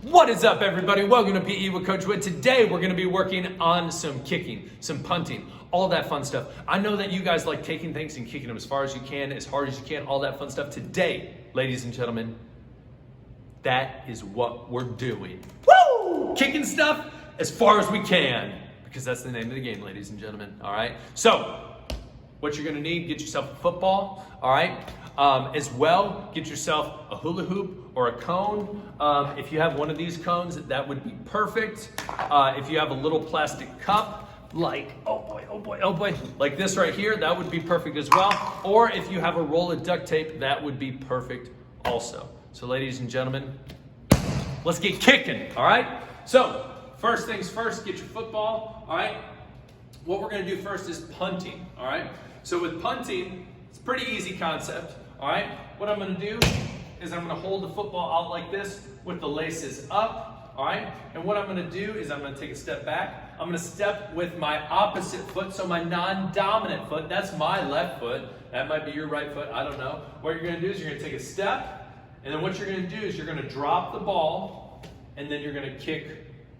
What is up, everybody? Welcome to PE with Coach Wood. Today, we're going to be working on some kicking, some punting, all that fun stuff. I know that you guys like taking things and kicking them as far as you can, as hard as you can, all that fun stuff. Today, ladies and gentlemen, that is what we're doing. Woo! Kicking stuff as far as we can, because that's the name of the game, ladies and gentlemen. All right? So, what you're going to need, get yourself a football, all right? As well, get yourself a hula hoop or a cone. If you have one of these cones, that would be perfect. If you have a little plastic cup, like, oh boy, like this right here, that would be perfect as well. Or if you have a roll of duct tape, that would be perfect also. So ladies and gentlemen, let's get kicking, all right? So, first things first, get your football, all right? What we're gonna do first is punting, all right? So with punting, it's a pretty easy concept, all right? What I'm gonna do is I'm gonna hold the football out like this with the laces up, all right? And what I'm gonna do is I'm gonna take a step back. I'm gonna step with my opposite foot, so my non-dominant foot, that's my left foot. That might be your right foot, I don't know. What you're gonna do is you're gonna take a step, and then what you're gonna do is you're gonna drop the ball, and then you're gonna kick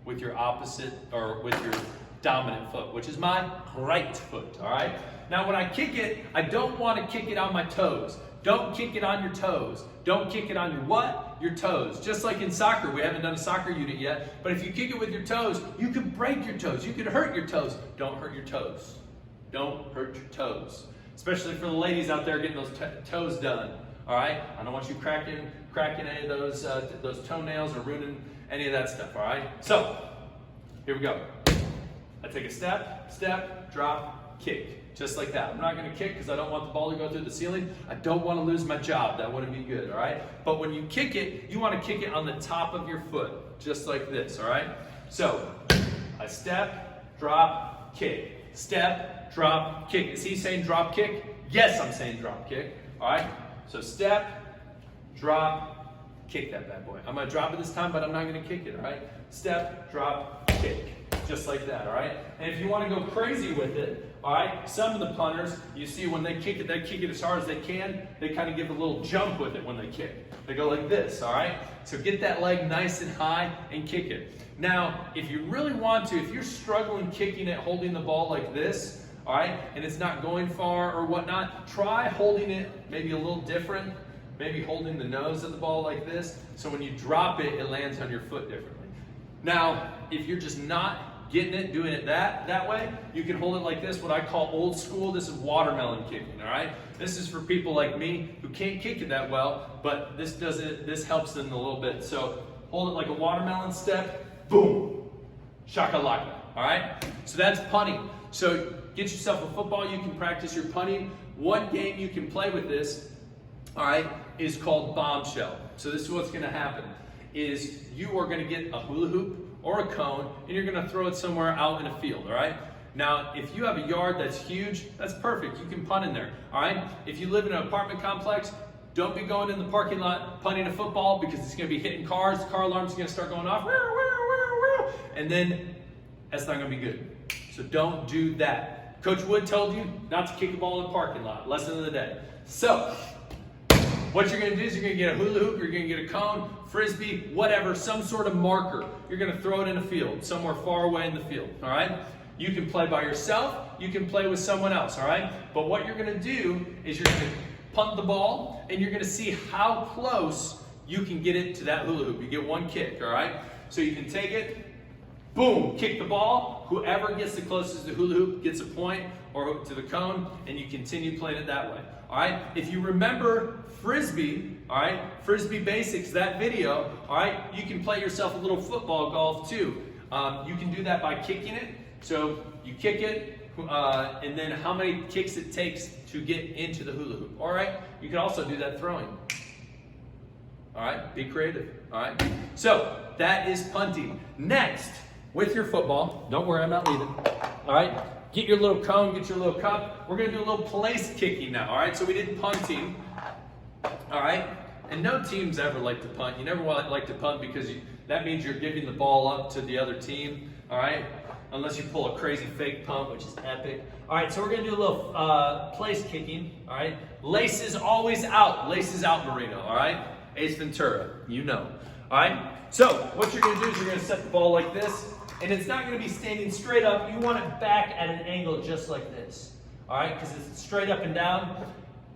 with your opposite, or with your dominant foot, which is my right foot, all right? Now when I kick it, I don't want to kick it on my toes. Don't kick it on your toes. Don't kick it on your what? Your toes. Just like in soccer, we haven't done a soccer unit yet, but if you kick it with your toes, you can break your toes. You can hurt your toes. Don't hurt your toes. Don't hurt your toes. Especially for the ladies out there getting those toes done, all right? I don't want you cracking any of those toenails or ruining any of that stuff, all right? So, here we go. I take a step, drop, kick. Just like that. I'm not going to kick because I don't want the ball to go through the ceiling. I don't want to lose my job. That wouldn't be good, all right? But when you kick it, you want to kick it on the top of your foot, just like this, all right? So, I step, drop, kick. Step, drop, kick. Is he saying drop kick? Yes, I'm saying drop kick, all right? So step, drop, kick that bad boy. I'm going to drop it this time, but I'm not going to kick it, all right? Step, drop, kick. Just like that, all right? And if you want to go crazy with it, all right, some of the punters, you see when they kick it as hard as they can, they kind of give a little jump with it when they kick. They go like this, all right? So get that leg nice and high and kick it. Now, if you really want to, if you're struggling kicking it, holding the ball like this, all right, and it's not going far or whatnot, try holding it maybe a little different, maybe holding the nose of the ball like this, so when you drop it, it lands on your foot differently. Now, if you're just not getting it, doing it that way, you can hold it like this, what I call old school. This is watermelon kicking, all right? This is for people like me who can't kick it that well, but this helps them a little bit. So hold it like a watermelon step, boom, shakalaka, all right? So that's punting. So get yourself a football, you can practice your punting. One game you can play with this, all right, is called bombshell. So this is what's gonna happen, is you are gonna get a hula hoop, or a cone, and you're gonna throw it somewhere out in a field, all right? Now, if you have a yard that's huge, that's perfect. You can punt in there, all right? If you live in an apartment complex, don't be going in the parking lot punting a football because it's gonna be hitting cars. The car alarm's gonna start going off, and then that's not gonna be good. So don't do that. Coach Wood told you not to kick a ball in the parking lot. Lesson of the day. So, what you're gonna do is you're gonna get a hula hoop, you're gonna get a cone, frisbee, whatever, some sort of marker. You're gonna throw it in a field, somewhere far away in the field, all right? You can play by yourself, you can play with someone else, all right? But what you're gonna do is you're gonna punt the ball, and you're gonna see how close you can get it to that hula hoop. You get one kick, all right? So you can take it, boom, kick the ball. Whoever gets the closest to the hula hoop gets a point, or to the cone, and you continue playing it that way. All right, if you remember frisbee, all right, frisbee basics, that video, all right, you can play yourself a little football golf too. You can do that by kicking it. So you kick it, and then how many kicks it takes to get into the hula hoop. All right, you can also do that throwing. All right, be creative. All right, so that is punting. Next, with your football, don't worry, I'm not leaving. All right. Get your little cone, get your little cup. We're gonna do a little place kicking now, all right? So we did punting, all right? And no teams ever like to punt. You never like to punt because that means you're giving the ball up to the other team, all right? Unless you pull a crazy fake punt, which is epic. All right, so we're gonna do a little place kicking, all right? Laces always out, Marino, all right? Ace Ventura, you know. All right? So what you're going to do is you're going to set the ball like this, and it's not going to be standing straight up. You want it back at an angle just like this. All right? Because it's straight up and down.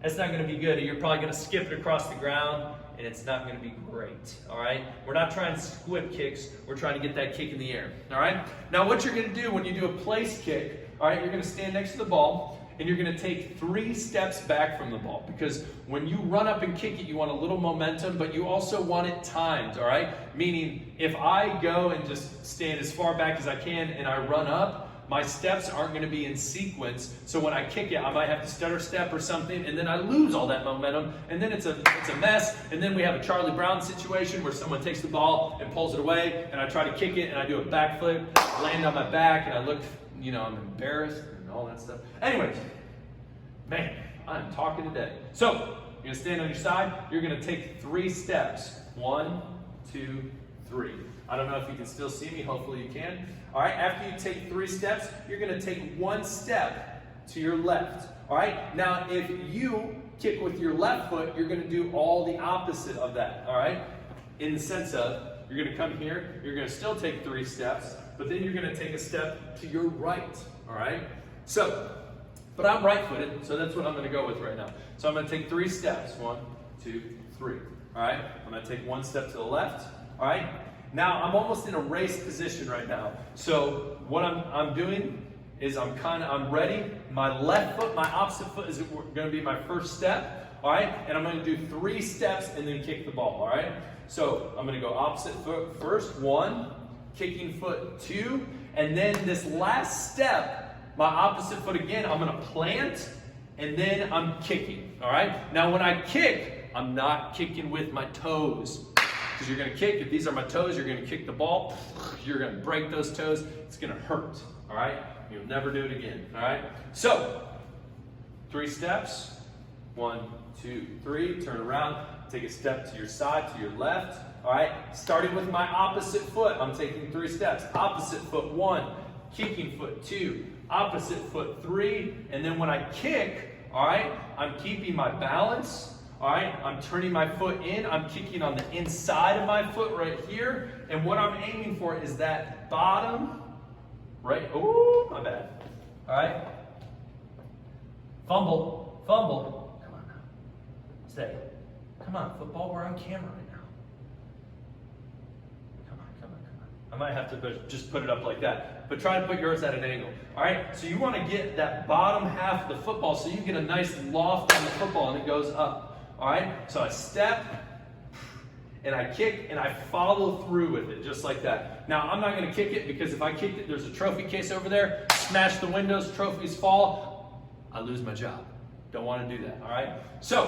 That's not going to be good. You're probably going to skip it across the ground, and it's not going to be great. All right? We're not trying to squib kicks. We're trying to get that kick in the air. All right? Now what you're going to do when you do a place kick, all right, you're going to stand next to the ball, and you're going to take 3 steps back from the ball, because when you run up and kick it, you want a little momentum, but you also want it timed, all right? Meaning, if I go and just stand as far back as I can and I run up, my steps aren't going to be in sequence, so when I kick it, I might have to stutter step or something, and then I lose all that momentum, and then it's a mess, and then we have a Charlie Brown situation where someone takes the ball and pulls it away, and I try to kick it, and I do a backflip, land on my back, and I look, I'm embarrassed, and all that stuff. Anyways, man, I'm talking today. So, you're going to stand on your side. You're going to take 3 steps. 1, 2, 3. I don't know if you can still see me. Hopefully you can. All right, after you take 3 steps, you're going to take 1 step to your left. All right, now if you kick with your left foot, you're going to do all the opposite of that. All right, in the sense of, you're going to come here, you're going to still take 3 steps, but then you're going to take a step to your right. All right, so, but I'm right-footed, so that's what I'm going to go with right now. So I'm going to take 3 steps. 1, 2, 3. All right, I'm going to take 1 step to the left. All right, now I'm almost in a race position right now. So what I'm doing is I'm ready. My left foot, my opposite foot is going to be my first step. All right, and I'm going to do 3 steps and then kick the ball. All right, so I'm going to go opposite foot first. 1, kicking foot 2, and then this last step, my opposite foot again, I'm going to plant, and then I'm kicking, all right? Now, when I kick, I'm not kicking with my toes, because you're going to kick. If these are my toes, you're going to kick the ball. You're going to break those toes. It's going to hurt, all right? You'll never do it again, all right? So, 3 steps. 1, 2, 3. Turn around. Take a step to your side, to your left, all right? Starting with my opposite foot, I'm taking 3 steps. Opposite foot 1, kicking foot 2, opposite foot 3, and then when I kick, all right, I'm keeping my balance, all right, I'm turning my foot in, I'm kicking on the inside of my foot right here, and what I'm aiming for is that bottom, right, oh, my bad, all right, fumble, come on now, stay, come on, football, we're on camera right now. I might have to just put it up like that. But try to put yours at an angle. All right? So you want to get that bottom half of the football so you get a nice loft on the football and it goes up. All right? So I step, and I kick, and I follow through with it just like that. Now, I'm not going to kick it because if I kicked it, there's a trophy case over there. Smash the windows, trophies fall. I lose my job. Don't want to do that. All right? So,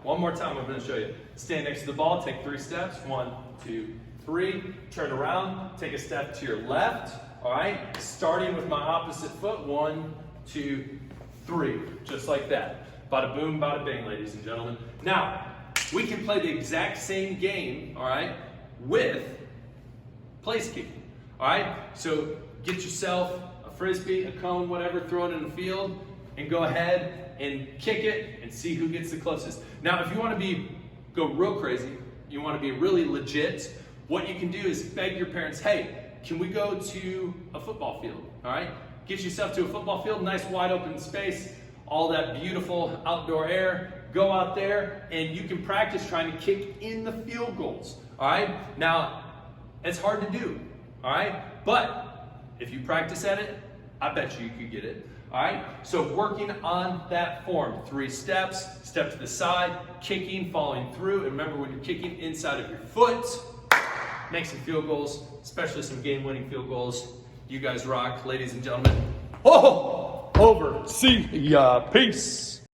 one more time I'm going to show you. Stand next to the ball. Take 3 steps. 1, 2, 3, turn around, take a step to your left, all right? Starting with my opposite foot, 1, 2, 3, just like that. Bada boom, bada bing, ladies and gentlemen. Now, we can play the exact same game, all right, with place kicking, all right? So get yourself a Frisbee, a cone, whatever, throw it in the field, and go ahead and kick it and see who gets the closest. Now, if you want to go real crazy, you want to be really legit, what you can do is beg your parents, hey, can we go to a football field, all right? Get yourself to a football field, nice wide open space, all that beautiful outdoor air. Go out there and you can practice trying to kick in the field goals, all right? Now, it's hard to do, all right? But if you practice at it, I bet you could get it, all right? So working on that form, 3 steps, step to the side, kicking, following through, and remember when you're kicking inside of your foot, make some field goals, especially some game-winning field goals. You guys rock, ladies and gentlemen. Oh, over. See ya. Peace.